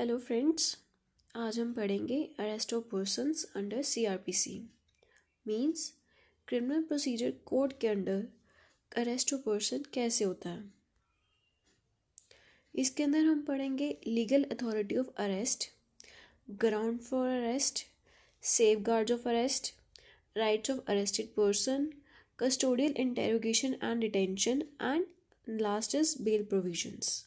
Hello friends, आज हम पढ़ेंगे arrest of persons under CrPC means criminal procedure code के अंडर अरेस्ट ऑफ पर्सन कैसे होता है। इसके अंदर हम पढ़ेंगे legal authority of arrest, ground for arrest, safeguards of arrest, rights of arrested person, custodial interrogation and detention and last is bail provisions.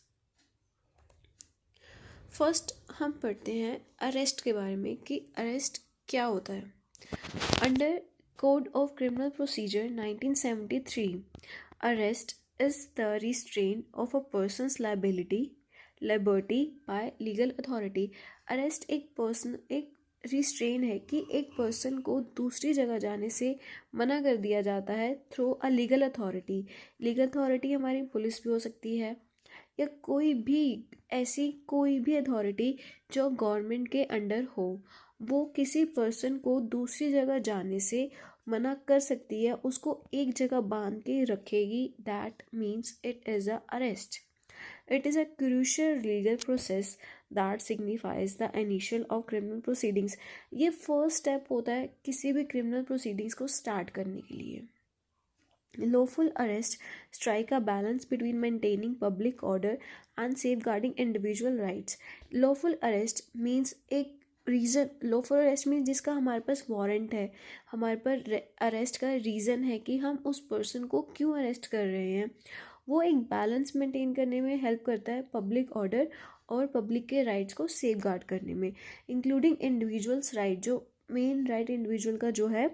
First हम पढ़ते हैं अरेस्ट के बारे में कि अरेस्ट क्या होता है। Under code of criminal procedure 1973, arrest is the restrain of a person's liberty bye legal authority. Arrest एक रिस्ट्रेन है कि एक पर्सन को दूसरी जगह जाने से मना कर दिया जाता है through a legal authority. Legal authority हमारी पुलिस भी हो सकती है या कोई भी अथॉरिटी जो गवर्नमेंट के अंडर हो, वो किसी पर्सन को दूसरी जगह जाने से मना कर सकती है, उसको एक जगह बांध के रखेगी। That means it is a arrest. It is a crucial legal process that signifies the initial of criminal proceedings. ये फर्स्ट स्टेप होता है किसी भी क्रिमिनल प्रोसीडिंग्स को स्टार्ट करने के लिए। Lawful arrest strike a balance between maintaining public order and safeguarding individual rights. Lawful arrest means lawful arrest means जिसका हमारे पास वारंट है, हमारे पर अरेस्ट का रीज़न है कि हम उस पर्सन को क्यों अरेस्ट कर रहे हैं। वो एक बैलेंस मेंटेन करने में हेल्प करता है पब्लिक ऑर्डर और पब्लिक के राइट्स को सेफ गार्ड करने में, इंक्लूडिंग इंडिविजुअल्स राइट। जो मेन राइट इंडिविजुअल का जो है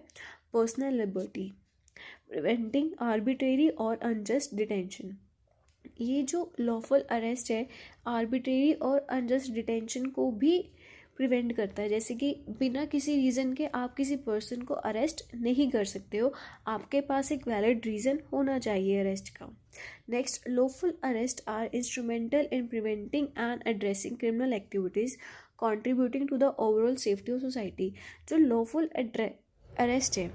पर्सनल लिबर्टी, प्रिवेंटिंग आर्बिट्रेरी और अनजस्ट डिटेंशन। ये जो लॉफुल अरेस्ट है आर्बिट्रेरी और अनजस्ट डिटेंशन को भी प्रिवेंट करता है। जैसे कि बिना किसी रीज़न के आप किसी पर्सन को अरेस्ट नहीं कर सकते हो, आपके पास एक वैलिड रीज़न होना चाहिए अरेस्ट का। Next, lawful arrest are instrumental in preventing and addressing criminal activities contributing to the overall safety of society. जो लॉफुल अरेस्ट है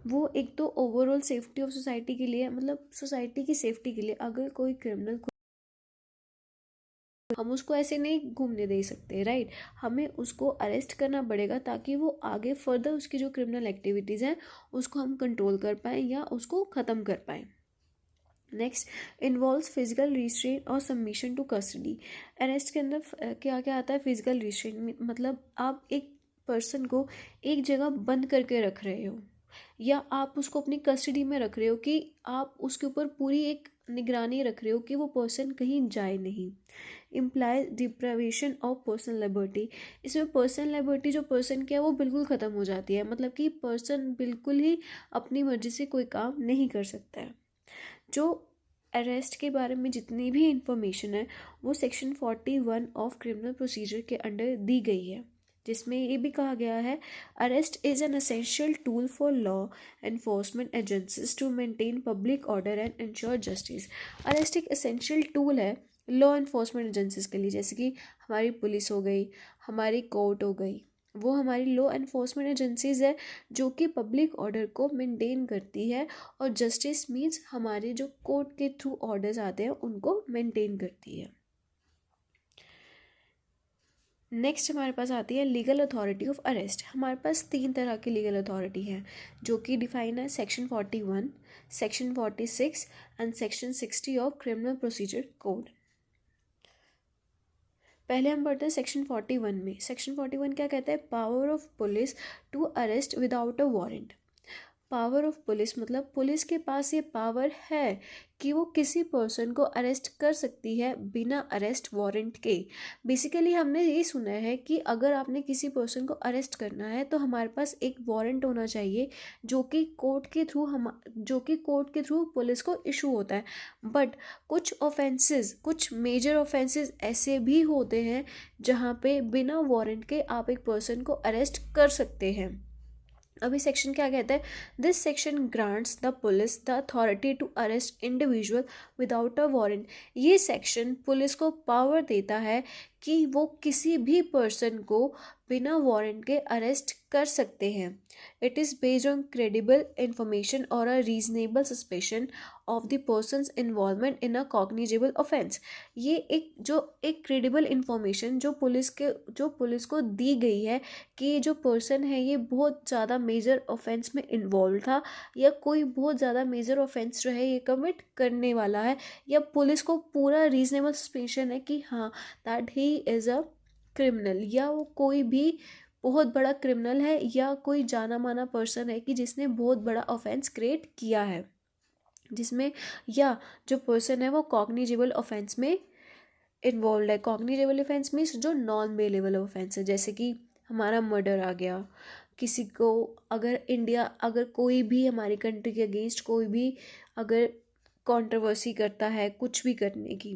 वो एक तो ओवरऑल सेफ्टी ऑफ सोसाइटी के लिए, मतलब सोसाइटी की सेफ्टी के लिए, अगर कोई क्रिमिनल हम उसको ऐसे नहीं घूमने दे सकते, राइट। हमें उसको अरेस्ट करना पड़ेगा ताकि वो आगे फर्दर उसकी जो क्रिमिनल एक्टिविटीज़ हैं उसको हम कंट्रोल कर पाएँ या उसको ख़त्म कर पाएँ। नेक्स्ट, इन्वॉल्व्स फिजिकल रिस्ट्रेन और सबमिशन टू कस्टडी। अरेस्ट के अंदर क्या क्या आता है? फिजिकल रिस्ट्रेन मतलब आप एक पर्सन को एक जगह बंद करके रख रहे हो या आप उसको अपनी कस्टडी में रख रहे हो कि आप उसके ऊपर पूरी एक निगरानी रख रहे हो कि वो पर्सन कहीं जाए नहीं। Implies deprivation of personal liberty. इसमें पर्सनल लिबर्टी जो पर्सन की है वो बिल्कुल ख़त्म हो जाती है, मतलब कि पर्सन बिल्कुल ही अपनी मर्जी से कोई काम नहीं कर सकता है। जो अरेस्ट के बारे में जितनी भी इंफॉर्मेशन है वो सेक्शन 41 ऑफ क्रिमिनल प्रोसीजर के अंडर दी गई है, जिसमें ये भी कहा गया है arrest is an essential tool for law enforcement agencies to maintain public order and ensure justice. Arrest एक एसेंशियल टूल है लॉ एनफोर्समेंट एजेंसीज के लिए, जैसे कि हमारी पुलिस हो गई, हमारी कोर्ट हो गई, वो हमारी लॉ एनफोर्समेंट एजेंसीज है जो कि पब्लिक ऑर्डर को मेंटेन करती है, और जस्टिस मीन्स हमारे जो कोर्ट के थ्रू ऑर्डर्स आते हैं उनको मेंटेन करती है। नेक्स्ट हमारे पास आती है लीगल अथॉरिटी ऑफ अरेस्ट। हमारे पास 3 तरह की लीगल अथॉरिटी है जो कि डिफाइन है section 41, section 46 and section 60 of criminal procedure code. पहले हम पढ़ते हैं सेक्शन 41 में। सेक्शन 41 क्या कहता है? Power of police to arrest without a warrant. Power of police मतलब पुलिस के पास ये पावर है कि वो किसी पर्सन को अरेस्ट कर सकती है बिना अरेस्ट वारंट के। बेसिकली हमने ये सुना है कि अगर आपने किसी पर्सन को अरेस्ट करना है तो हमारे पास एक वारंट होना चाहिए जो कि कोर्ट के थ्रू पुलिस को इशू होता है। बट कुछ मेजर ऑफेंसेस ऐसे भी होते हैं जहाँ पे बिना वारंट के आप एक पर्सन को अरेस्ट कर सकते हैं। अभी सेक्शन क्या कहता है? This section grants the police the authority to arrest individual without a warrant. ये सेक्शन पुलिस को पावर देता है कि वो किसी भी पर्सन को बिना वारंट के अरेस्ट कर सकते हैं। It is based on credible information और a reasonable suspicion of the person's involvement in a cognizable offence. ये एक क्रेडिबल इंफॉर्मेशन जो पुलिस को दी गई है कि ये जो पर्सन है ये बहुत ज़्यादा मेजर ऑफेंस में इन्वॉल्व था, या कोई बहुत ज़्यादा मेजर ऑफेंस जो है ये कमिट करने वाला है, या पुलिस को पूरा रीजनेबल सस्पेशन है कि हाँ that he is a criminal, या वो कोई भी बहुत बड़ा क्रिमिनल है, या कोई जाना माना पर्सन है कि जिसने बहुत बड़ा ऑफेंस क्रिएट किया है, जिसमें या जो पर्सन है वो कॉग्निजेबल ऑफेंस में इन्वॉल्व है। कॉग्निजेबल ऑफेंस मीन्स जो नॉन बेलेबल ऑफेंस है, जैसे कि हमारा मर्डर आ गया। किसी को अगर कोई भी हमारी कंट्री के अगेंस्ट कोई भी अगर कंट्रोवर्सी करता है कुछ भी करने की,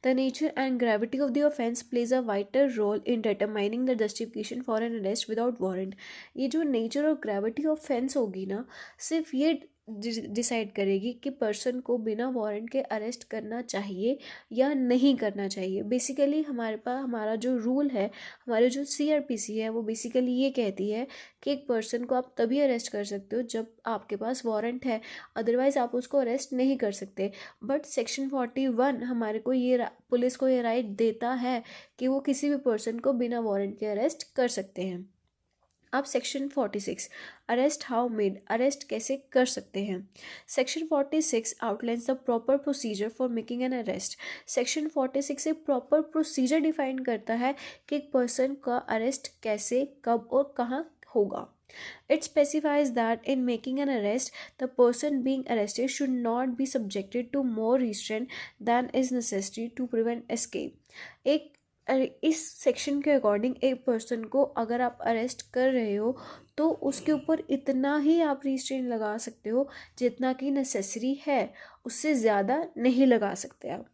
the nature and gravity of the offence plays a vital role in determining the justification for an arrest without warrant. ये जो नेचर और ग्रेविटी ऑफ ऑफेंस होगी ना, सिर्फ ये डिसाइड करेगी कि पर्सन को बिना वारंट के अरेस्ट करना चाहिए या नहीं करना चाहिए। बेसिकली हमारा जो रूल है, हमारे जो सीआरपीसी है, वो बेसिकली ये कहती है कि एक पर्सन को आप तभी अरेस्ट कर सकते हो जब आपके पास वारंट है, अदरवाइज आप उसको अरेस्ट नहीं कर सकते। बट सेक्शन 41 पुलिस को ये राइट देता है कि वो किसी भी पर्सन को बिना वारंट के अरेस्ट कर सकते हैं। अब section 46 arrest how made, arrest कैसे कर सकते हैं। Section 46 outlines the proper procedure for making an arrest. Section 46 एक प्रॉपर प्रोसीजर डिफाइन करता है कि एक पर्सन का अरेस्ट कैसे, कब और कहाँ होगा। It specifies that in making an arrest, the person being arrested should not be subjected to more restraint than is necessary to prevent escape. एक इस सेक्शन के अकॉर्डिंग एक पर्सन को अगर आप अरेस्ट कर रहे हो तो उसके ऊपर इतना ही आप रिस्ट्रेन लगा सकते हो जितना कि नेसेसरी है, उससे ज़्यादा नहीं लगा सकते आप।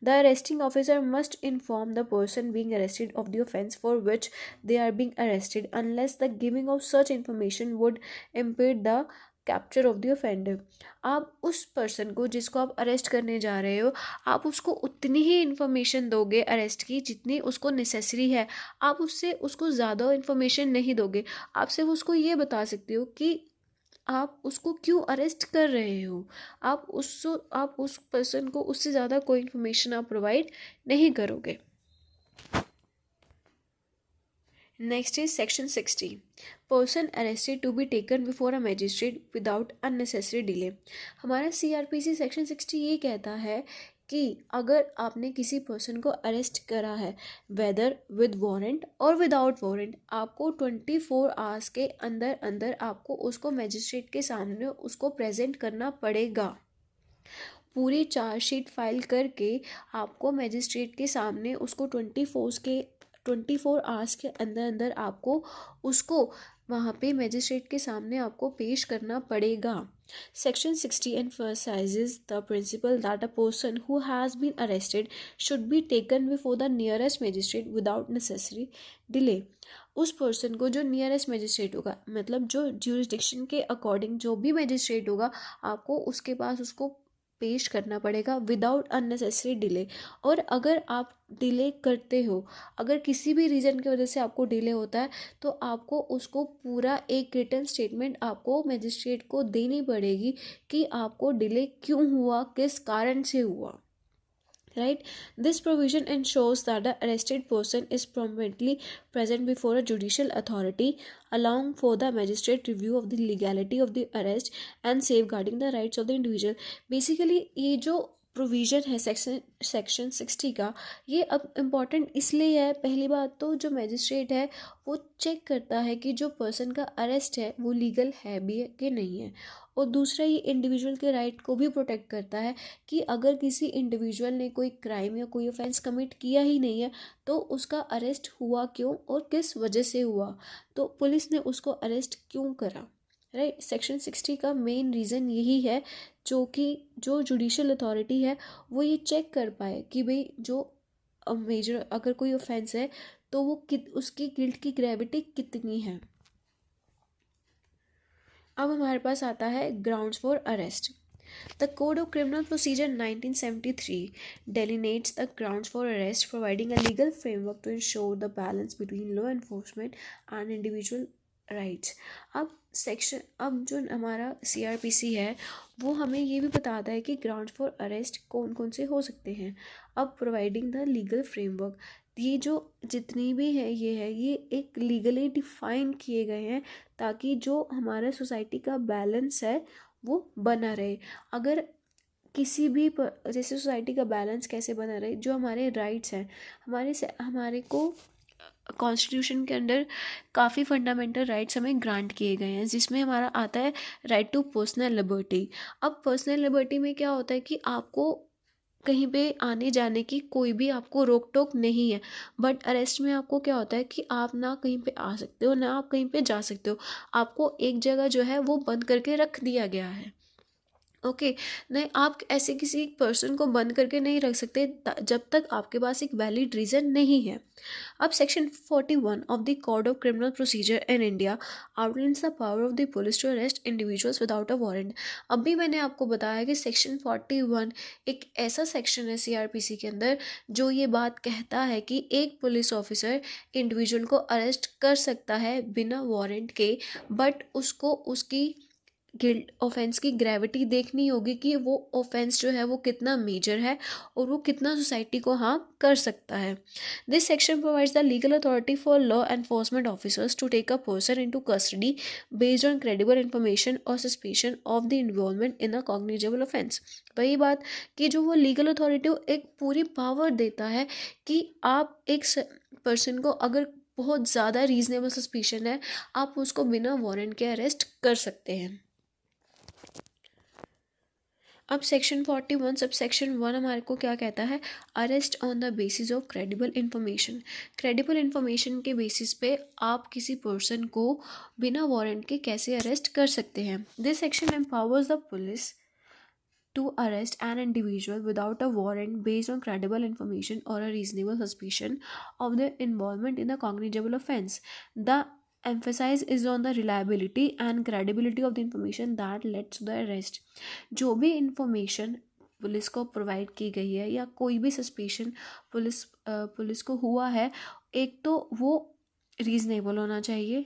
The arresting officer must inform the person being arrested of the offence for which they are being arrested unless the giving of such information would impede the capture of the offender. आप उस person को जिसको आप arrest करने जा रहे हो, आप उसको उतनी ही इन्फॉर्मेशन दोगे अरेस्ट की जितनी उसको नेसेसरी है। आप उसको ज़्यादा इन्फॉर्मेशन नहीं दोगे। आप सिर्फ उसको ये बता सकते हो कि आप उसको क्यों अरेस्ट कर रहे हो। आप उस पर्सन को उससे ज़्यादा कोई इन्फॉर्मेशन आप प्रोवाइड नहीं करोगे। Next is section 60 person arrested to be taken before a magistrate without unnecessary delay. हमारा सीआरपीसी सेक्शन 60 ये कहता है कि अगर आपने किसी पर्सन को अरेस्ट करा है वेदर विद वारंट और विदाउट वारंट, आपको 24 आवर्स के अंदर अंदर आपको उसको मैजिस्ट्रेट के सामने उसको प्रेजेंट करना पड़ेगा। पूरी चार्जशीट फाइल करके आपको मैजिस्ट्रेट के सामने उसको 24 आवर्स के अंदर अंदर आपको उसको वहाँ पे मैजिस्ट्रेट के सामने आपको पेश करना पड़ेगा। Section 60 emphasizes the principle that a person who has been arrested should be taken before the nearest magistrate without necessary delay। उस पर्सन को जो नियरेस्ट मैजिस्ट्रेट होगा, मतलब जो ज्यूरिसडिक्शन के अकॉर्डिंग जो भी मैजिस्ट्रेट होगा, आपको उसके पास उसको पेश करना पड़ेगा विदाउट अननेसेसरी डिले। और अगर आप डिले करते हो, अगर किसी भी रीज़न की वजह से आपको डिले होता है, तो आपको उसको पूरा एक रिटन स्टेटमेंट आपको मजिस्ट्रेट को देनी पड़ेगी कि आपको डिले क्यों हुआ, किस कारण से हुआ। Right? This provision ensures that the arrested person is promptly present before a judicial authority, allowing for the magistrate review of the legality of the arrest and safeguarding the rights of the individual। Basically ये जो provision है section 60 का, ये अब important इसलिए है, पहली बात तो जो मैजिस्ट्रेट है वो चेक करता है कि जो पर्सन का अरेस्ट है वो लीगल है भी है कि नहीं है, और दूसरा ये इंडिविजुअल के राइट को भी प्रोटेक्ट करता है कि अगर किसी इंडिविजुअल ने कोई क्राइम या कोई ऑफेंस कमिट किया ही नहीं है तो उसका अरेस्ट हुआ क्यों और किस वजह से हुआ, तो पुलिस ने उसको अरेस्ट क्यों करा। राइट? सेक्शन 60 का मेन रीज़न यही है जो जुडिशल अथॉरिटी है वो ये चेक कर पाए कि भाई जो मेजर अगर कोई ऑफेंस है तो वो उसकी गिल्ट की ग्रेविटी कितनी है। अब हमारे पास आता है grounds for arrest. The Code of Criminal Procedure 1973 delineates the grounds for arrest, providing a legal framework to ensure the balance between law enforcement and individual rights. अब जो हमारा CRPC है वो हमें ये भी बताता है कि ग्राउंड फॉर अरेस्ट कौन कौन से हो सकते हैं. अब प्रोवाइडिंग द लीगल फ्रेमवर्क, ये जो जितनी भी है ये एक लीगली डिफाइन किए गए हैं ताकि जो हमारा सोसाइटी का बैलेंस है वो बना रहे. अगर किसी भी जैसे सोसाइटी का बैलेंस कैसे बना रहे, जो हमारे राइट्स हैं हमारे को कॉन्स्टिट्यूशन के अंदर काफ़ी फंडामेंटल राइट्स हमें ग्रांट किए गए हैं, जिसमें हमारा आता है राइट टू पर्सनल लिबर्टी. अब पर्सनल लिबर्टी में क्या होता है कि आपको कहीं पे आने जाने की कोई भी आपको रोक टोक नहीं है. बट अरेस्ट में आपको क्या होता है कि आप ना कहीं पे आ सकते हो ना आप कहीं पे जा सकते हो. आपको एक जगह जो है वो बंद करके रख दिया गया है. ओके. नहीं, आप ऐसे किसी पर्सन को बंद करके नहीं रख सकते जब तक आपके पास एक वैलिड रीज़न नहीं है. अब section 41 of the code of criminal procedure in India outlines the power of the police to arrest individuals without a warrant. अभी मैंने आपको बताया कि सेक्शन 41 एक ऐसा सेक्शन है CRPC के अंदर जो ये बात कहता है कि एक पुलिस ऑफिसर इंडिविजुअल को अरेस्ट कर सकता है बिना वारंट के, बट उसको उसकी गिल्ट ऑफेंस की ग्रेविटी देखनी होगी कि वो ऑफेंस जो है वो कितना मेजर है और वो कितना सोसाइटी को हार्म कर सकता है. This section provides the legal authority for law enforcement officers to take a person into custody based on credible information और suspicion of the involvement in a cognizable offence. वही बात कि जो वो लीगल अथॉरिटी एक पूरी पावर देता है कि आप एक पर्सन को अगर बहुत ज़्यादा रीजनेबल सस्पिशन है आप उसको बिना वारंट के अरेस्ट कर सकते हैं. अब सेक्शन 41 सब सेक्शन 1 हमारे को क्या कहता है, arrest on the basis of credible information. Credible information के बेसिस पे आप किसी पर्सन को बिना वारंट के कैसे अरेस्ट कर सकते हैं. This section empowers the police to arrest an individual without a warrant based on credible information or a reasonable suspicion of their involvement in a cognizable offense. The emphasis is on the reliability and credibility of the information that led to the arrest. जो भी information police को provide की गई है या कोई भी suspicion police को हुआ है, एक तो वो रीज़नेबल होना चाहिए,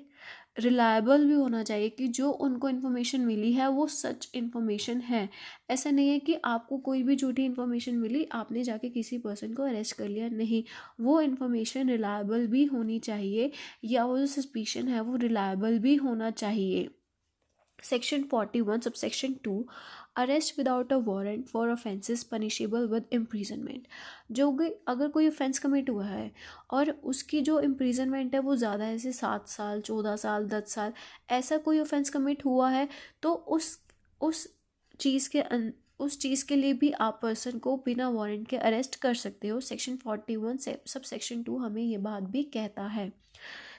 रिलायबल भी होना चाहिए कि जो उनको इन्फॉर्मेशन मिली है वो सच इन्फॉर्मेशन है. ऐसा नहीं है कि आपको कोई भी झूठी इन्फॉर्मेशन मिली आपने जाके किसी पर्सन को अरेस्ट कर लिया. नहीं, वो इन्फॉर्मेशन रिलायबल भी होनी चाहिए या वो जो सस्पिशन है वो रिलायबल भी होना चाहिए. Section 41 subsection 2 arrest without a warrant for offences punishable with imprisonment. जो अगर कोई ऑफेंस कमिट हुआ है और उसकी जो इम्प्रीजनमेंट है वो ज़्यादा है, जैसे 7 साल 14 साल 10 साल, ऐसा कोई ऑफेंस कमिट हुआ है तो उस चीज़ के लिए भी आप पर्सन को बिना वारंट के अरेस्ट कर सकते हो. सेक्शन 41 सब सेक्शन 2 हमें ये बात भी कहता है.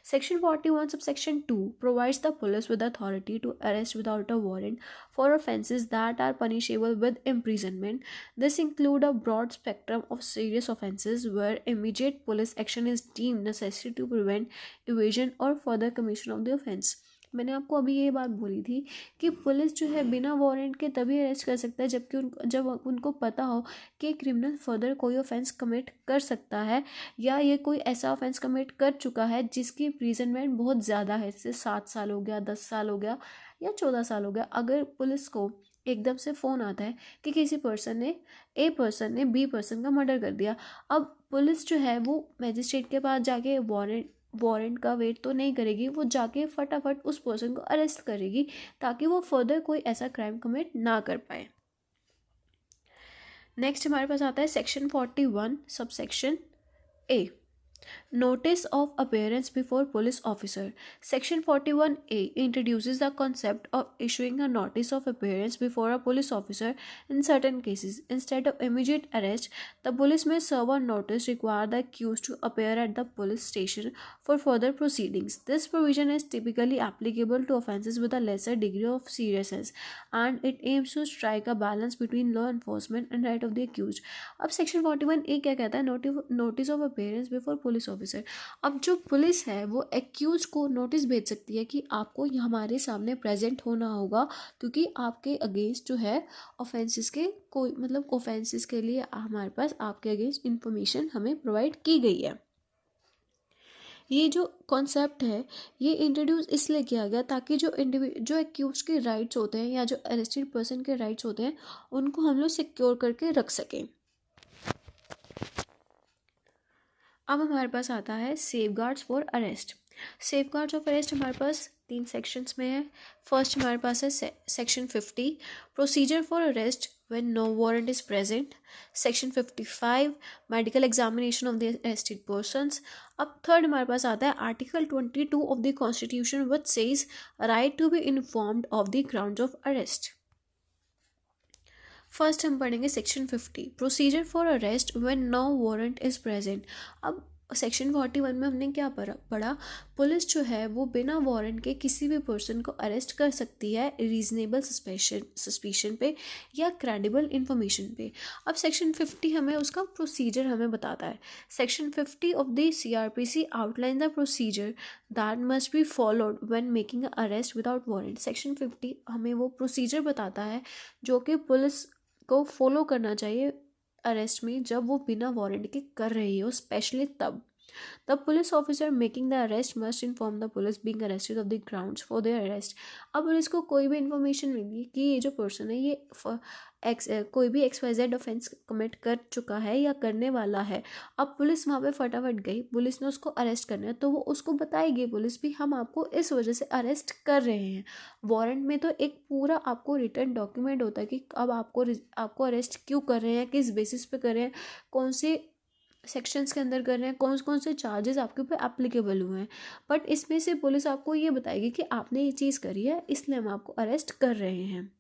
Section 41 subsection 2 provides the police with authority to arrest without a warrant for offences that are punishable with imprisonment. This include a broad spectrum of serious offences where immediate police action is deemed necessary to prevent evasion or further commission of the offence. मैंने आपको अभी ये बात बोली थी कि police जो है बिना वारंट के तभी अरेस्ट कर सकता है जब उनको पता हो कि क्रिमिनल फर्दर कोई ऑफेंस कमिट कर सकता है या ये कोई ऐसा ऑफेंस कमिट कर चुका है जिसकी इम्प्रीजनमेंट बहुत ज़्यादा है, जैसे 7 साल हो गया, 10 साल हो गया या 14 साल हो गया. अगर पुलिस को एकदम से फ़ोन आता है कि किसी पर्सन ने A पर्सन ने B पर्सन का मर्डर कर दिया, अब पुलिस जो है वो मजिस्ट्रेट के पास जाके वारंट का वेट तो नहीं करेगी, वो जाके फटाफट उस पर्सन को अरेस्ट करेगी ताकि वो फर्दर कोई ऐसा क्राइम कमिट ना कर पाए. नेक्स्ट हमारे पास आता है section 41 subsection A. Notice of appearance before police officer. Section 41A introduces the concept of issuing a notice of appearance before a police officer in certain cases. Instead of immediate arrest, the police may serve a notice require the accused to appear at the police station for further proceedings. This provision is typically applicable to offences with a lesser degree of seriousness and it aims to strike a balance between law enforcement and right of the accused. अब section 41A क्या कहता है, notice of appearance before police police officer. अब जो police है वो accused को notice भेज सकती है कि आपको हमारे सामने प्रेजेंट होना होगा, क्योंकि आपके अगेंस्ट जो है ऑफेंसेस के कोई मतलब ऑफेंसेस के लिए हमारे पास आपके अगेंस्ट इंफॉर्मेशन हमें प्रोवाइड की गई है। ये जो कॉन्सेप्ट है ये इंट्रोड्यूस इसलिए किया गया ताकि जो एक्यूज के राइट्स होते हैं या जो अरेस्टेड पर्सन के राइट्स होते हैं उनको हम लोग सिक्योर करके रख सकें। अब हमारे पास आता है safeguards for arrest. Safeguards of arrest हमारे पास 3 सेक्शंस में है। फर्स्ट हमारे पास है section 50 procedure for arrest when no warrant is present, section 55 medical examination of the arrested persons. अब थर्ड हमारे पास आता है article 22 of the constitution which says right to be informed of the grounds of arrest. First हम पढ़ेंगे section 50 procedure for arrest when no warrant is present. अब section 41 में हमने क्या पढ़ा, पुलिस जो है वो बिना वारंट के किसी भी पर्सन को अरेस्ट कर सकती है रीजनेबल सस्पिशन पे या क्रेडिबल इंफॉर्मेशन पे। अब सेक्शन 50 हमें उसका प्रोसीजर हमें बताता है। Section 50 of the CRPC outline the procedure that must be followed when making arrest without warrant. Section 50 हमें वो प्रोसीजर बताता है जो कि पुलिस को फॉलो करना चाहिए अरेस्ट में जब वो बिना वारंट के कर रही हो, स्पेशली तब police officer making the arrest must inform the police being arrested of the grounds for their arrest. अब पुलिस को कोई भी इन्फॉर्मेशन मिली कि ये जो पर्सन है ये कोई भी XYZ ऑफेंस कमिट कर चुका है या करने वाला है, अब पुलिस वहाँ पे फटाफट गई, पुलिस ने उसको अरेस्ट करना है तो वो उसको बताएगी पुलिस भी हम आपको इस वजह से अरेस्ट कर रहे हैं। वारंट में तो एक पूरा आपको रिटर्न डॉक्यूमेंट होता है कि अब आपको अरेस्ट क्यों कर रहे हैं, किस बेसिस पे कर रहे हैं, कौन से सेक्शंस के अंदर कर रहे हैं, कौन से चार्जेस आपके ऊपर एप्लीकेबल हुए हैं। बट इसमें से पुलिस आपको ये बताएगी कि आपने ये चीज़ करी है इसलिए हम आपको अरेस्ट कर रहे हैं।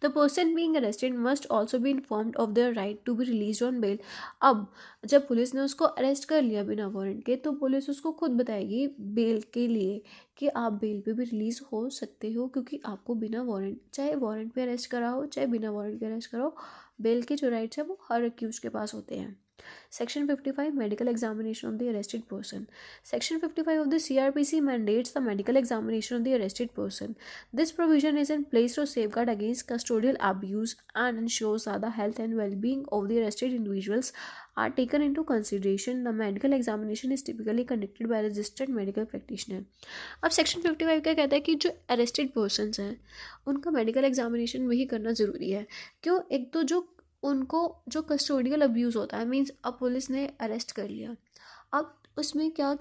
The person being arrested must also be informed of their right to be released on bail. अब जब पुलिस ने उसको अरेस्ट कर लिया बिना वारंट के तो पुलिस उसको खुद बताएगी बेल के लिए कि आप बेल पे भी रिलीज हो सकते हो, क्योंकि आपको बिना वारंट, चाहे वारंट पे अरेस्ट करा हो चाहे बिना वारंट के अरेस्ट करा हो, बेल के जो राइट्स है वो हर अक्यूज के पास होते हैं। Section 55 Medical examination of the arrested person. Section 55 of the CRPC mandates the medical examination of the arrested person. This provision is in place to safeguard against custodial abuse and ensures that the health and well-being of the arrested individuals are taken into consideration. The medical examination is typically conducted by a registered medical practitioner. अब section 55 क्या कहता है कि जो arrested persons हैं उनका medical examination वही करना ज़रूरी है। क्यों? एक तो उनको जो कस्टोडियल अब्यूज़ होता है, मीन्स अब पुलिस ने अरेस्ट कर लिया, अब उसमें क्या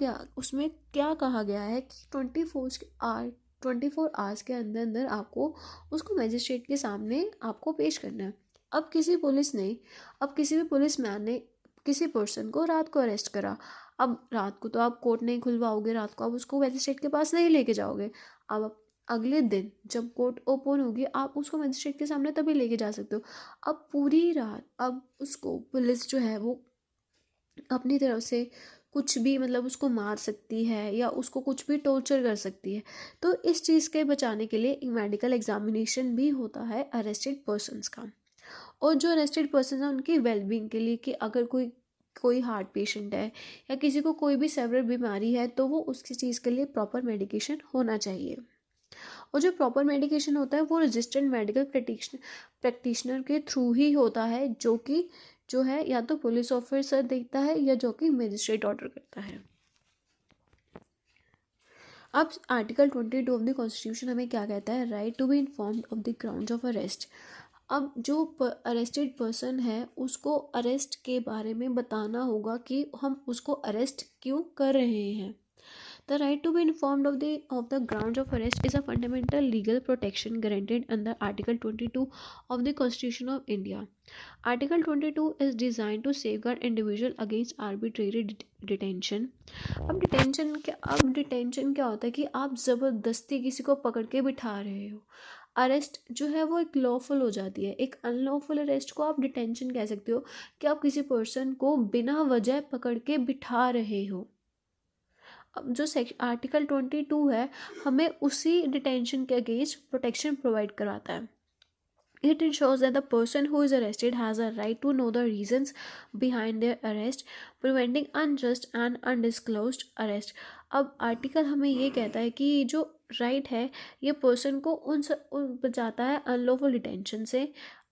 कहा गया है कि 24 आवर्स के अंदर आपको उसको मजिस्ट्रेट के सामने आपको पेश करना है। अब किसी भी पुलिसमैन ने किसी पर्सन को रात को अरेस्ट करा, अब रात को तो आप कोर्ट नहीं खुलवाओगे, रात को आप उसको मजिस्ट्रेट के पास नहीं लेके जाओगे। अब अगले दिन जब कोर्ट ओपन होगी आप उसको मजिस्ट्रेट के सामने तभी लेके जा सकते हो। अब पूरी रात अब उसको पुलिस जो है वो अपनी तरफ से कुछ भी मतलब उसको मार सकती है या उसको कुछ भी टॉर्चर कर सकती है। तो इस चीज़ के बचाने के लिए मेडिकल एग्जामिनेशन भी होता है अरेस्टेड पर्सनस का। और जो अरेस्टेड पर्सन है उनकी वेलबींग के लिए कि अगर कोई हार्ट पेशेंट है या किसी को कोई भी सेवरल बीमारी है तो वो उसकी चीज़ के लिए प्रॉपर मेडिकेशन होना चाहिए। और जो प्रॉपर मेडिकेशन होता है वो रजिस्टर्ड मेडिकल प्रैक्टिशनर के थ्रू ही होता है, जो है या तो पुलिस ऑफिसर देखता है या जो कि मजिस्ट्रेट ऑर्डर करता है। अब आर्टिकल 22 ऑफ द कॉन्स्टिट्यूशन हमें क्या कहता है, right to be informed of the grounds of arrest. अब जो अरेस्टेड पर्सन है उसको अरेस्ट के बारे में बताना होगा कि हम उसको अरेस्ट क्यों कर रहे हैं। The right to be informed of the grounds of arrest is a fundamental legal protection granted under Article 22 of the Constitution of India. Article 22 is designed to safeguard individual against arbitrary detention. अब detention क्या होता है कि आप ज़बरदस्ती किसी को पकड़ के बिठा रहे हो। अरेस्ट जो है वो एक लॉफुल हो जाती है, एक अनलॉफुल अरेस्ट को आप डिटेंशन कह सकते हो कि आप किसी पर्सन को बिना वजह पकड़ के बिठा रहे हो। अब जो आर्टिकल 22 है हमें उसी डिटेंशन के अगेंस्ट प्रोटेक्शन प्रोवाइड करवाता है। It ensures that the person who is arrested has a right to know the reasons behind their arrest, preventing unjust and undisclosed arrest. अब आर्टिकल हमें ये कहता है कि ये जो राइट है ये पर्सन को बचाता है अनलॉफुल डिटेंशन से,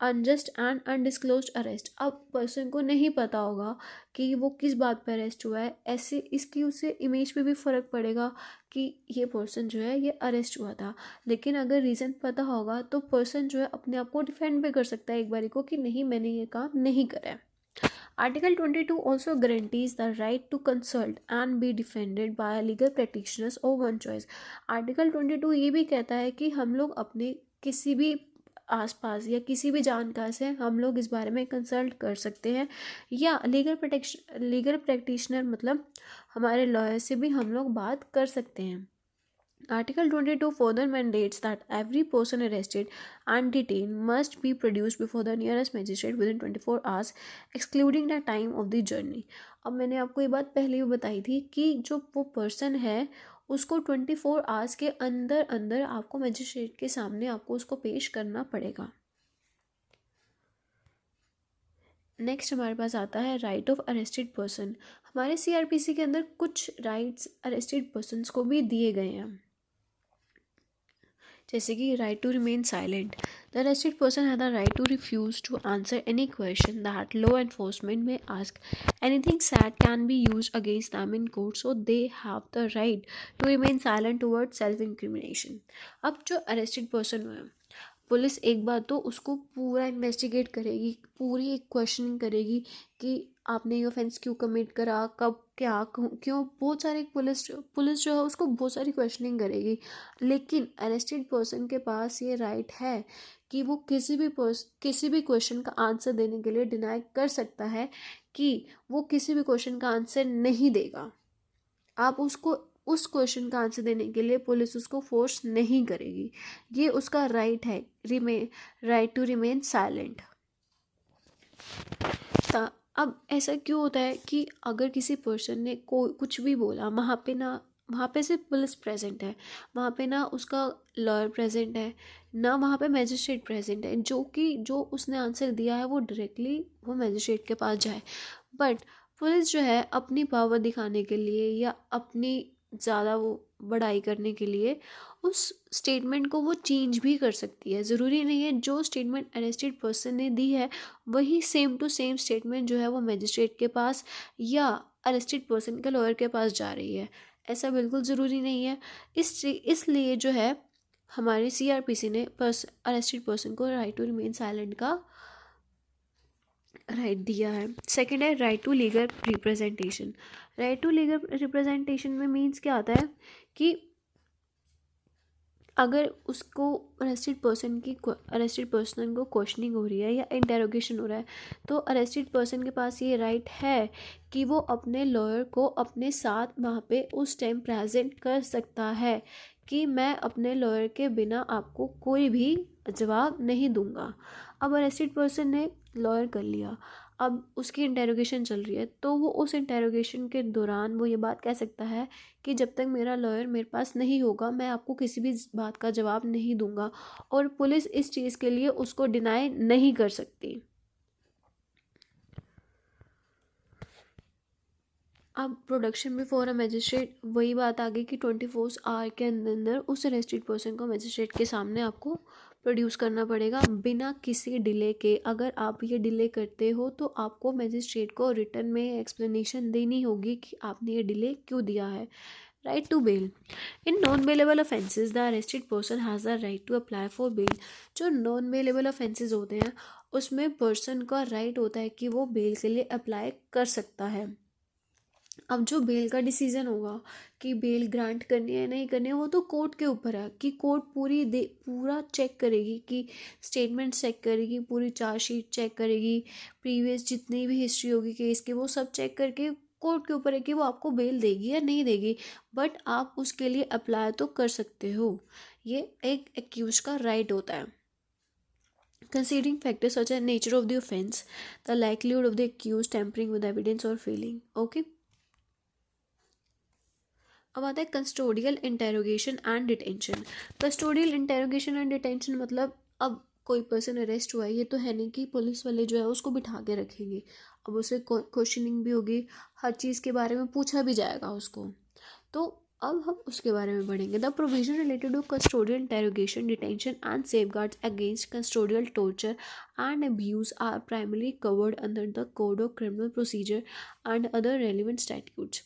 अनजस्ट एंड अनडिस्क्लोज्ड अरेस्ट। अब पर्सन को नहीं पता होगा कि वो किस बात पर अरेस्ट हुआ है, ऐसे इसकी उससे इमेज पे भी फ़र्क पड़ेगा कि ये पर्सन जो है ये अरेस्ट हुआ था। लेकिन अगर रीज़न पता होगा तो पर्सन जो है अपने आप को डिफेंड भी कर सकता है एक बारी को कि नहीं, मैंने ये काम नहीं करा है। Article 22 also guarantees the right to consult and be defended by legal practitioners of one choice. Article 22 ये भी कहता है कि हम लोग अपने किसी भी आसपास या किसी भी जानकार से हम लोग इस बारे में कंसल्ट कर सकते हैं, या लीगल प्रैक्टिशनर मतलब हमारे लॉयर से भी हम लोग बात कर सकते हैं। Article 22 further mandates that every person arrested and detained must be produced before the nearest magistrate within 24 hours, excluding the time of the journey. अब मैंने आपको ये बात पहले भी बताई थी कि जो वो पर्सन है उसको 24 आवर्स के अंदर अंदर आपको मजिस्ट्रेट के सामने आपको उसको पेश करना पड़ेगा। नेक्स्ट हमारे पास आता है राइट ऑफ अरेस्टेड पर्सन। हमारे CRPC के अंदर कुछ राइट्स अरेस्टेड पर्सनस को भी दिए गए हैं, जैसे कि right to remain silent. The arrested person have the right to refuse to answer any question that law enforcement में ask. Anything said can be use against them in court, so they have the right to remain silent towards self incrimination. अब जो arrested person है, police एक बार तो उसको पूरा investigate करेगी, पूरी एक क्वेश्चनिंग करेगी कि आपने ये ऑफेंस क्यों कमिट करा, कब, क्या, क्यों, बहुत सारे पुलिस जो है उसको बहुत सारी क्वेश्चनिंग करेगी। लेकिन अरेस्टेड पर्सन के पास ये राइट है कि वो किसी भी क्वेश्चन का आंसर देने के लिए डिनाई कर सकता है कि वो किसी भी क्वेश्चन का आंसर नहीं देगा। आप उसको उस क्वेश्चन का आंसर देने के लिए पुलिस उसको फोर्स नहीं करेगी, ये उसका राइट है, राइट टू रिमेन साइलेंट। अब ऐसा क्यों होता है कि अगर किसी पर्सन ने कुछ भी बोला, वहाँ पे सिर्फ पुलिस प्रेजेंट है, वहाँ पे ना उसका लॉयर प्रेजेंट है, ना वहाँ पे मैजिस्ट्रेट प्रेजेंट है, जो उसने आंसर दिया है वो डायरेक्टली वो मैजिस्ट्रेट के पास जाए। बट पुलिस जो है अपनी पावर दिखाने के लिए या अपनी ज़्यादा वो बड़ाई करने के लिए उस स्टेटमेंट को वो चेंज भी कर सकती है। ज़रूरी नहीं है जो स्टेटमेंट अरेस्टेड पर्सन ने दी है वही सेम टू सेम स्टेटमेंट जो है वो मैजिस्ट्रेट के पास या अरेस्टेड पर्सन के लॉयर के पास जा रही है, ऐसा बिल्कुल ज़रूरी नहीं है। इसलिए जो है हमारे CRPC ने अरेस्टेड पर्सन को राइट टू रिमेन साइलेंट का राइट दिया है। सेकंड है right to legal representation. Right to legal representation में मीन्स क्या आता है कि अगर उसको अरेस्टेड पर्सन को क्वेश्चनिंग हो रही है या इंटेरोगेशन हो रहा है तो अरेस्टेड पर्सन के पास ये राइट है कि वो अपने लॉयर को अपने साथ वहाँ पे उस टाइम प्रेजेंट कर सकता है कि मैं अपने लॉयर के बिना आपको कोई भी जवाब नहीं दूंगा। अब अरेस्टेड पर्सन ने लॉयर कर लिया, अब उसकी इंटेरोगेशन चल रही है तो वो उस इंटेरोगेशन के दौरान वो ये बात कह सकता है कि जब तक मेरा लॉयर मेरे पास नहीं होगा मैं आपको किसी भी बात का जवाब नहीं दूंगा, और पुलिस इस चीज़ के लिए उसको डिनाई नहीं कर सकती। अब प्रोडक्शन बिफोर अ मैजिस्ट्रेट, वही बात आ गई कि 24 आवर के अंदर उस अरेस्टेड पर्सन को मैजिस्ट्रेट के सामने आपको प्रोड्यूस करना पड़ेगा बिना किसी डिले के। अगर आप ये डिले करते हो तो आपको मैजिस्ट्रेट को रिटर्न में एक्सप्लेनेशन देनी होगी कि आपने ये डिले क्यों दिया है। Right to bail. In non bailable offences the arrested person has the right to apply for bail. जो नॉन बेलेबल ऑफेंसेस होते हैं उसमें पर्सन का राइट होता है कि वो बेल के लिए अप्लाई कर सकता है। अब जो बेल का डिसीजन होगा कि बेल ग्रांट करनी है नहीं करनी है वो तो कोर्ट के ऊपर है कि कोर्ट पूरा चेक करेगी, कि स्टेटमेंट चेक करेगी, पूरी चार्जशीट चेक करेगी, प्रीवियस जितनी भी हिस्ट्री होगी केस की वो सब चेक करके कोर्ट के ऊपर है कि वो आपको बेल देगी या नहीं देगी। बट आप उसके लिए अप्लाई तो कर सकते हो, ये एक एक्यूज का राइट होता है। Considering factors such as nature of the offense, the likelihood of the accused tampering with evidence or failing. Okay. अब आता है custodial interrogation and detention. Custodial interrogation and detention मतलब अब कोई पर्सन अरेस्ट हुआ है, ये तो है नहीं कि पुलिस वाले जो है उसको बिठा के रखेंगे। अब उसे क्वेश्चनिंग भी होगी, हर चीज़ के बारे में पूछा भी जाएगा उसको। तो अब हम उसके बारे में पढ़ेंगे। The provision related to custodial interrogation, detention and safeguards against custodial torture and abuse are primarily covered under the code of criminal procedure and other relevant statutes.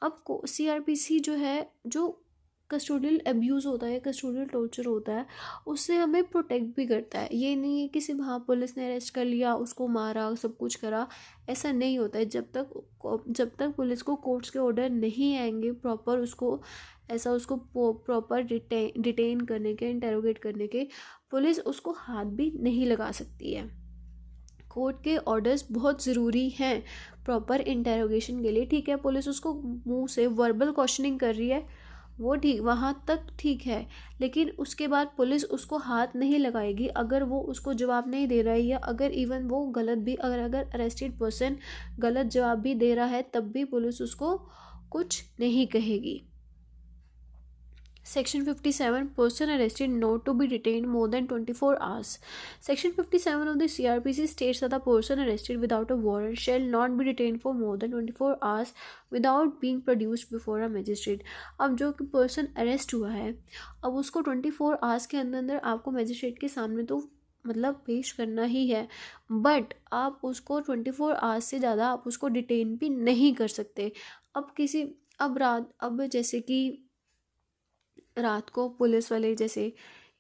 अब CRPC जो है, जो कस्टोडियल अब्यूज़ होता है, कस्टोडियल टॉर्चर होता है, उससे हमें प्रोटेक्ट भी करता है। ये नहीं है कि सिर्फ हाँ पुलिस ने अरेस्ट कर लिया, उसको मारा, सब कुछ करा, ऐसा नहीं होता है। जब तक पुलिस को कोर्ट्स के ऑर्डर नहीं आएंगे प्रॉपर उसको प्रॉपर डिटेन करने के, इंटेरोगेट करने के, पुलिस उसको हाथ भी नहीं लगा सकती है। कोर्ट के ऑर्डर्स बहुत ज़रूरी हैं प्रॉपर इंटेरोगेशन के लिए। ठीक है, पुलिस उसको मुंह से वर्बल क्वेश्चनिंग कर रही है, वो ठीक, वहाँ तक ठीक है, लेकिन उसके बाद पुलिस उसको हाथ नहीं लगाएगी अगर वो उसको जवाब नहीं दे रहा है, या अगर इवन वो गलत भी, अगर अरेस्टेड पर्सन गलत जवाब भी दे रहा है तब भी पुलिस उसको कुछ नहीं कहेगी। Section 57, person arrested not to be detained more than 24 hours. Section 57 of the CRPC states that the person arrested without a warrant shall not be detained for more than 24 hours without being produced before a magistrate. अब जो person arrest हुआ है, अब उसको 24 hours के अंदर अंदर आपको मजिस्ट्रेट के सामने तो मतलब पेश करना ही है, बट आप उसको 24 आवर्स से ज़्यादा आप उसको डिटेन भी नहीं कर सकते। अब जैसे कि रात को पुलिस वाले, जैसे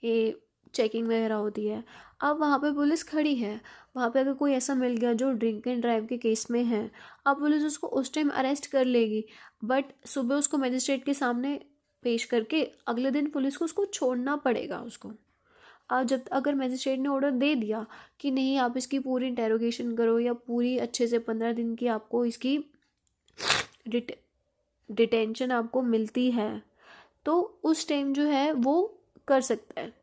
ये चेकिंग वगैरह होती है, अब वहाँ पे पुलिस खड़ी है, वहाँ पे अगर कोई ऐसा मिल गया जो ड्रिंक एंड ड्राइव के केस में है, अब पुलिस उसको उस टाइम अरेस्ट कर लेगी, बट सुबह उसको मजिस्ट्रेट के सामने पेश करके अगले दिन पुलिस को उसको छोड़ना पड़ेगा उसको। अब अगर मजिस्ट्रेट ने ऑर्डर दे दिया कि नहीं आप इसकी पूरी इंटेरोगेशन करो, या पूरी अच्छे से 15 दिन की आपको इसकी डिटेंशन आपको मिलती है, तो उस टाइम जो है वो कर सकता है।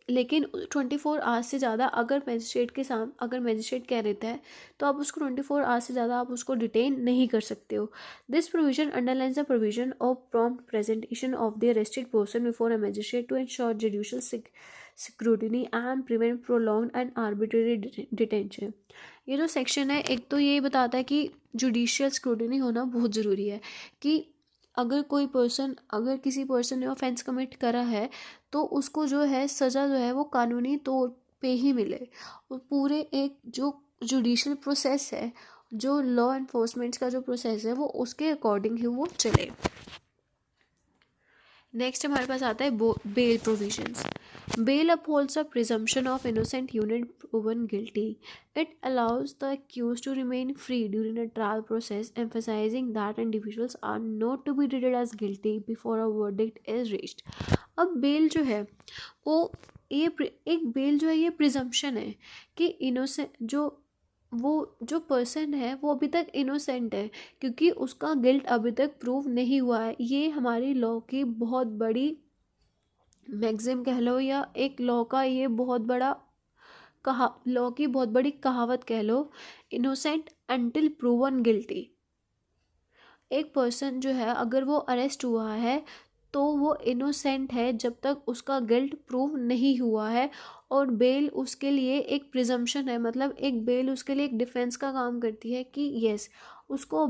लेकिन 24 आवर्स से ज़्यादा अगर मजिस्ट्रेट कह देता है तो आप उसको 24 आवर्स से ज़्यादा आप उसको डिटेन नहीं कर सकते हो। This provision underlines the provision of prompt presentation of the arrested person before a magistrate to ensure judicial security and prevent prolonged and arbitrary detention. ये जो सेक्शन है, एक तो ये बताता है कि जुडिशियल सिक्योरिटी होना बहुत ज़रूरी है, कि अगर किसी पर्सन ने ऑफेंस कमिट करा है तो उसको जो है सज़ा जो है वो कानूनी तौर पे ही मिले, और पूरे एक जो जुडिशियल प्रोसेस है, जो लॉ एनफोर्समेंट का जो प्रोसेस है, वो उसके अकॉर्डिंग ही वो चले। नेक्स्ट हमारे पास आता है bail provisions. Bail upholds the presumption of innocent unit proven guilty. It allows the accused to remain free during a trial process, emphasizing that individuals are not to be treated as guilty before a verdict is reached. अब bell जो है वो bell जो है ये presumption है कि innocent जो पर्सन है वो अभी तक इनोसेंट है, क्योंकि उसका गिल्ट अभी तक प्रूव नहीं हुआ है। ये हमारी लॉ की बहुत बड़ी मैक्सिम कह लो, या एक लॉ का ये बहुत बड़ा लॉ की बहुत बड़ी कहावत कह लो, इनोसेंट अंटिल प्रूवन गिल्टी। एक पर्सन जो है अगर वो अरेस्ट हुआ है तो वो इनोसेंट है जब तक उसका गिल्ट प्रूव नहीं हुआ है, और बेल उसके लिए एक प्रिजम्पशन है, मतलब एक बेल उसके लिए एक डिफेंस का काम करती है कि यस उसको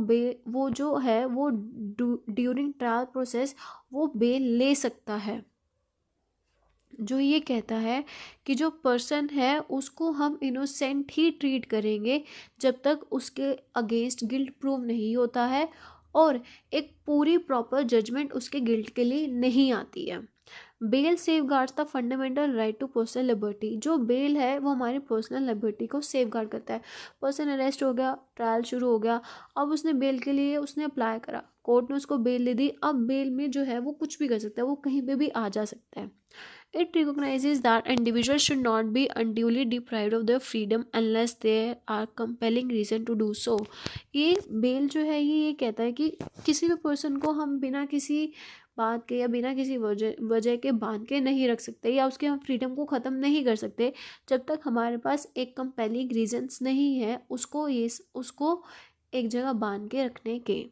वो जो है वो ड्यूरिंग ट्रायल प्रोसेस वो बेल ले सकता है, जो ये कहता है कि जो पर्सन है उसको हम इनोसेंट ही ट्रीट करेंगे जब तक उसके अगेंस्ट गिल्ट प्रूव नहीं होता है और एक पूरी प्रॉपर जजमेंट उसके गिल्ट के लिए नहीं आती है। Bail safeguards the fundamental right to personal liberty. जो बेल है वो हमारी पर्सनल लिबर्टी को सेफगार्ड करता है। पर्सन अरेस्ट हो गया, ट्रायल शुरू हो गया, अब उसने बेल के लिए उसने अप्लाई करा, कोर्ट ने उसको बेल दे दी, अब बेल में जो है वो कुछ भी कर सकता है, वो कहीं पे भी आ जा सकता है। It recognizes that individuals should not be unduly deprived of their freedom unless there are compelling reason to do so. ये बेल जो है ये कहता है कि किसी भी पर्सन को हम बिना किसी बात के या बिना किसी वजह के बांध के नहीं रख सकते, या उसके हम फ्रीडम को ख़त्म नहीं कर सकते जब तक हमारे पास एक कंपेलिंग रीजंस नहीं है उसको एक जगह बांध के रखने के।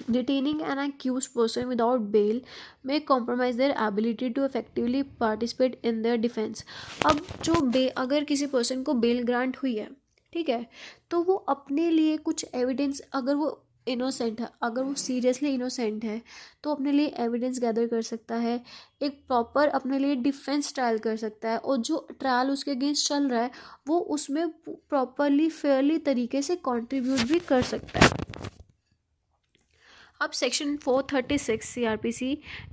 Detaining an accused person without bail may compromise their ability to effectively participate in their defense. अब जो अगर किसी पर्सन को बेल ग्रांट हुई है, ठीक है, तो वो अपने लिए कुछ एविडेंस, अगर वो इनोसेंट है, अगर वो सीरियसली इनोसेंट है, तो अपने लिए एविडेंस गैदर कर सकता है, एक प्रॉपर अपने लिए डिफेंस ट्रायल कर सकता है, और जो ट्रायल उसके अगेंस्ट चल रहा है वो उसमें प्रॉपरली फेयरली तरीके से कंट्रीब्यूट भी कर सकता है। अब section 436 CRPC,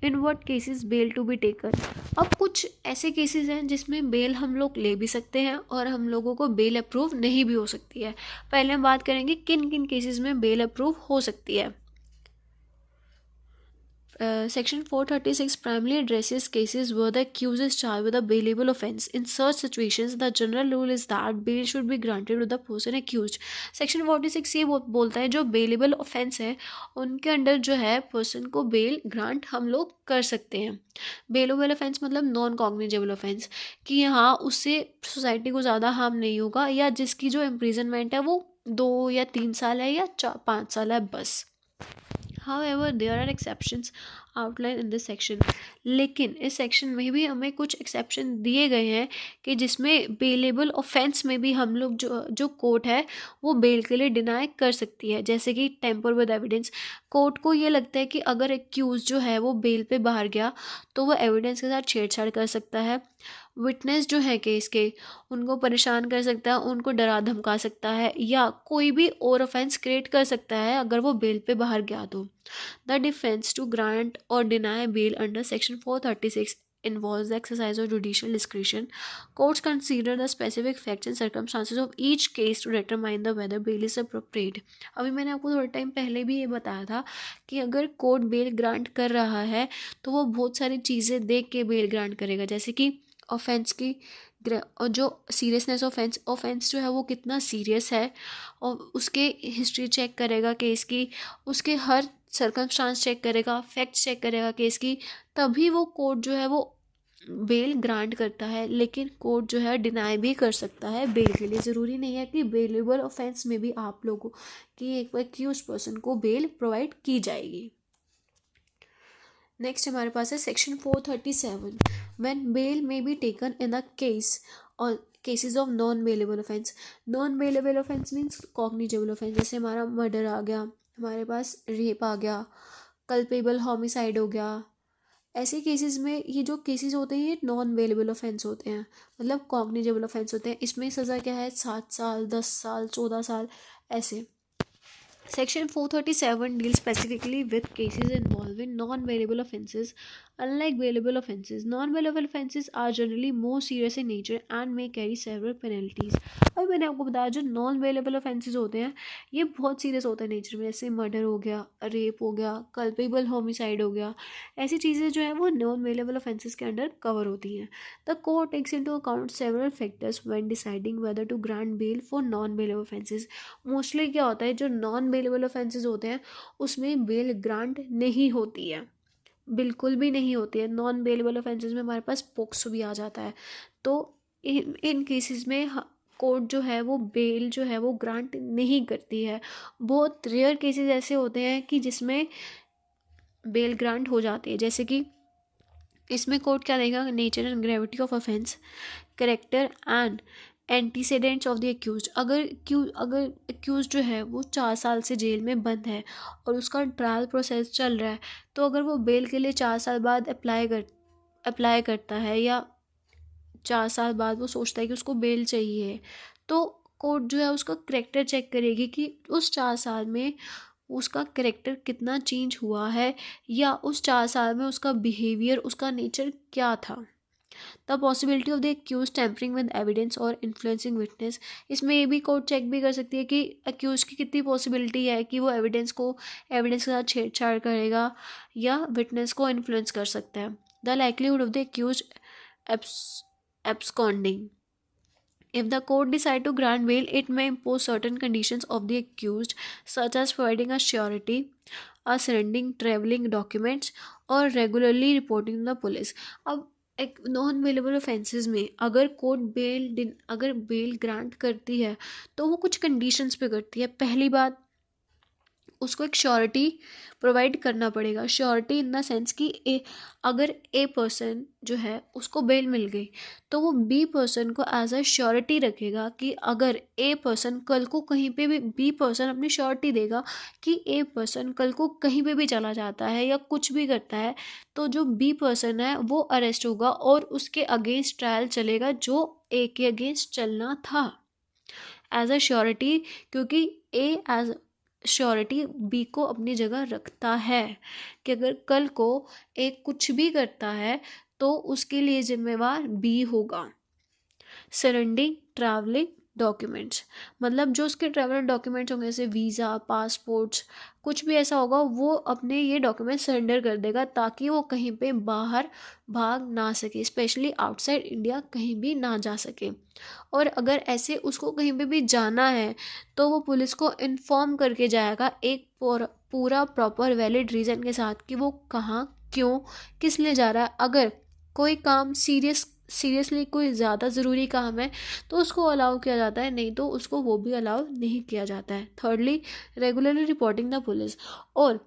in what cases bail to be taken. अब कुछ ऐसे केसेस हैं जिसमें बेल हम लोग ले भी सकते हैं और हम लोगों को बेल अप्रूव नहीं भी हो सकती है। पहले हम बात करेंगे किन किन केसेस में बेल अप्रूव हो सकती है। Section 436 primarily addresses cases where the accused is charged with a bailable offence. In such situations, the general rule is that bail should be granted to the person accused. Section 46 ये बोलता है जो bailable offence है उनके under जो है person को bell grant हम लोग कर सकते हैं। बेलेबल ऑफेंस मतलब नॉन कॉग्निजेबल ऑफेंस, कि हाँ उससे सोसाइटी को ज़्यादा हार्म नहीं होगा, या जिसकी जो इम्प्रिजनमेंट है वो 2 या 3 साल है या 5 साल है बस। However, there are exceptions outlined in this section. लेकिन इस सेक्शन में भी हमें कुछ एक्सेप्शन दिए गए हैं कि जिसमें बेलेबल ऑफेंस में भी हम लोग जो कोर्ट है वो बेल के लिए डिनाई कर सकती है। जैसे कि टेम्पर विद एविडेंस, कोर्ट को ये लगता है कि अगर एक्यूज जो है वो बेल पे बाहर गया तो वो एविडेंस के साथ छेड़छाड़ कर सकता है, विटनेस जो है केस के उनको परेशान कर सकता है, उनको डरा धमका सकता है, या कोई भी और ऑफेंस क्रिएट कर सकता है अगर वो बेल पे बाहर गया तो। द डिफेंस टू ग्रांट और deny bail under section 436 involves the exercise of judicial discretion. Courts consider the specific facts and circumstances of each case to determine the whether bail is appropriate. अभी मैंने आपको थोड़ा time पहले भी ये बताया था कि अगर कोर्ट बेल ग्रांट कर रहा है तो वो बहुत सारी चीज़ें देख के बेल ग्रांट करेगा, जैसे कि ऑफेंस की और जो सीरियसनेस ऑफेंस जो है वो कितना सीरियस है, और उसके हिस्ट्री चेक करेगा केस की, उसके हर सर्कमस्टांस चेक करेगा, फैक्ट्स चेक करेगा केस की, तभी वो कोर्ट जो है वो बेल ग्रांट करता है। लेकिन कोर्ट जो है डिनाई भी कर सकता है बेल के लिए। ज़रूरी नहीं है कि बेलेबल ऑफेंस में भी आप लोगों की एक एक्यूज पर्सन को बेल प्रोवाइड की जाएगी। नेक्स्ट हमारे पास है section 437, when bail may be taken in the case और cases of non bailable offence. Non bailable offence means cognizable offence, जैसे हमारा मर्डर आ गया, हमारे पास रेप आ गया, कल्पेबल होमिसाइड हो गया। ऐसे केसेस में ये जो केसेस होते हैं ये नॉन बेलेबल ऑफेंस होते हैं, मतलब कॉग्निजेबल ऑफेंस होते हैं। इसमें सज़ा क्या है, 7 साल, 10 साल, 14 साल ऐसे। Section 437 deals specifically with cases involving non-bailable offences. Unlike bailable offences, non-bailable offences are generally more serious in nature and may carry several penalties. अभी मैंने आपको बताया जो नॉन बेलेबल ऑफेंसेस होते हैं ये बहुत सीरियस होता है नेचर में, जैसे मर्डर हो गया, रेप हो गया, कल्पेबल होमिसाइड हो गया। ऐसी चीज़ें जो है वो नॉन बेलेबल ऑफेंसेस के अंडर कवर होती हैं। The court takes into account several factors when deciding whether to grant bail for non bailable offences. Mostly क्या होता है, जो नॉन बेलेबल ऑफेंसेस होते हैं उसमें बेल ग्रांट नहीं होती है, बिल्कुल भी नहीं होती है। नॉन बेलेबल ऑफेंसेस में हमारे पास पोक्सो भी आ जाता है, तो इन केसेस में कोर्ट जो है वो बेल जो है वो ग्रांट नहीं करती है। बहुत रेयर केसेस ऐसे होते हैं कि जिसमें बेल ग्रांट हो जाती है, जैसे कि इसमें कोर्ट क्या देगा, nature and gravity of offence, character and antecedents of the accuse. अगर एक्यूज जो है वो 4 साल से जेल में बंद है और उसका ट्रायल प्रोसेस चल रहा है, तो अगर वो बेल के लिए 4 साल बाद अप्लाई करता है, या 4 साल बाद वो सोचता है कि उसको बेल चाहिए, तो कोर्ट जो है उसका करेक्टर चेक करेगी कि उस 4 साल में उसका करेक्टर कितना चेंज हुआ है, या उस 4 साल में उसका बिहेवियर, उसका नेचर क्या था। The possibility of the accused tampering with evidence और इन्फ्लुएंसिंग विटनेस, इसमें ये भी कोर्ट चेक भी कर सकती है कि एक्यूज की कितनी पॉसिबिलिटी है कि वो एविडेंस के साथ छेड़छाड़ करेगा या विटनेस को इन्फ्लुएंस कर सकता है। The likelihood of the accused absconding. If the court decide to grant bail, it may impose certain conditions of the accused, such as providing a surety, surrendering traveling documents, or regularly reporting to the police. अब एक non bailable offences में अगर court अगर bell grant करती है तो वो कुछ कंडीशंस पे करती है। पहली बात, उसको एक श्योरिटी प्रोवाइड करना पड़ेगा। श्योरिटी इन द सेंस कि अगर ए पर्सन जो है उसको बेल मिल गई तो वो बी पर्सन को एज अ श्योरिटी रखेगा कि अगर ए पर्सन कल को कहीं पे भी, बी पर्सन अपनी श्योरिटी देगा कि ए पर्सन कल को कहीं पे भी चला जाता है या कुछ भी करता है तो जो बी पर्सन है वो अरेस्ट होगा और उसके अगेंस्ट ट्रायल चलेगा जो ए के अगेंस्ट चलना था एज अ श्योरिटी, क्योंकि ए एज श्योरिटी बी को अपनी जगह रखता है कि अगर कल को ए कुछ भी करता है तो उसके लिए जिम्मेवार बी होगा। सरेंडिंग ट्रैवलिंग डॉक्यूमेंट्स, मतलब जो उसके ट्रैवल डॉक्यूमेंट्स होंगे जैसे वीज़ा, पासपोर्ट्स, कुछ भी ऐसा होगा वो अपने ये डॉक्यूमेंट सरेंडर कर देगा ताकि वो कहीं पे बाहर भाग ना सके, स्पेशली आउटसाइड इंडिया कहीं भी ना जा सके। और अगर ऐसे उसको कहीं पे भी जाना है तो वो पुलिस को इन्फॉर्म करके जाएगा एक पूरा प्रॉपर वैलिड रीज़न के साथ कि वो कहाँ, क्यों, किस लिए जा रहा है। अगर कोई काम सीरियसली कोई ज़्यादा ज़रूरी काम है तो उसको अलाउ किया जाता है, नहीं तो उसको वो भी अलाउ नहीं किया जाता है। Thirdly, regularly reporting the police, और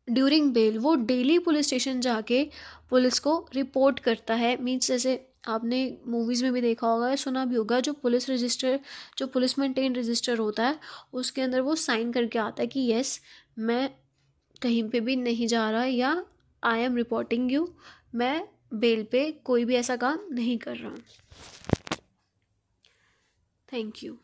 ड्यूरिंग बेल वो डेली पुलिस स्टेशन जाके पुलिस को रिपोर्ट करता है। मीन्स जैसे आपने मूवीज़ में भी देखा होगा या सुना भी होगा, जो पुलिस रजिस्टर, जो पुलिस मेंटेन रजिस्टर होता है उसके अंदर वो साइन करके आता है कि यस मैं कहीं पे भी नहीं जा रहा या आई एम रिपोर्टिंग यू, मैं बेल पे कोई भी ऐसा काम नहीं कर रहा हूँ। Thank you.